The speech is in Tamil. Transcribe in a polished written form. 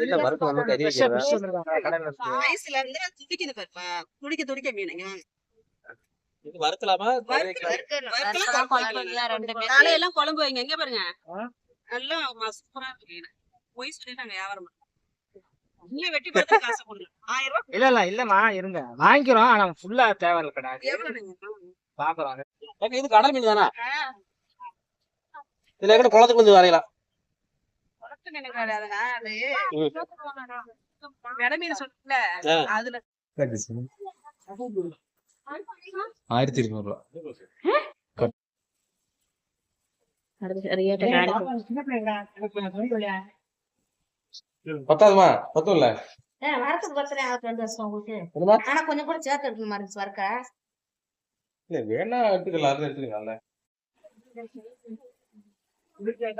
இல்ல வறுக்க வந்து கறி ஐஸ்ல இருந்து துடிக்குது பாருப்பா. துடிக்க துடிக்க மீன். இங்க வாங்க. இது வறுக்கலாமா? காலையெல்லாம் குழம்பு வைங்க. எங்க பாருங்க. நல்லா சூப்பரா இருக்கு மீன். பொய் சொல்லி நாங்க வியாபாரம் பண்றோம். நீங்க வெட்டி பார்த்து காசு கொடுங்க. 1000 ரூபாய். இல்ல இல்லம்மா இருங்க வாங்கிக்கிறோம். ஆனா ஃபுல்லா தேவையில்ல கிடையாது. எவ்வளவு பாக்குறோம். இது கடல் மீன் தானா? இதுல கூட குளத்துக்கு கொஞ்சம் வரையலாம். குளத்து மீன் கிடையாதுங்க. அது வெட மீன் சொல்லுல அதுல 1200 ரூபா. பத்தாதுமா? பத்தும் இல்ல வரத்துக்கு பத்திரம் 2 வருஷம் உங்களுக்கு. ஆனா கொஞ்சம் கூட சேர்த்து எடுக்க மாதிரி வரக்க இல்ல வேணா எடுத்துக்கலாம். அது எடுத்துக்கலாம்ல. இருக்கா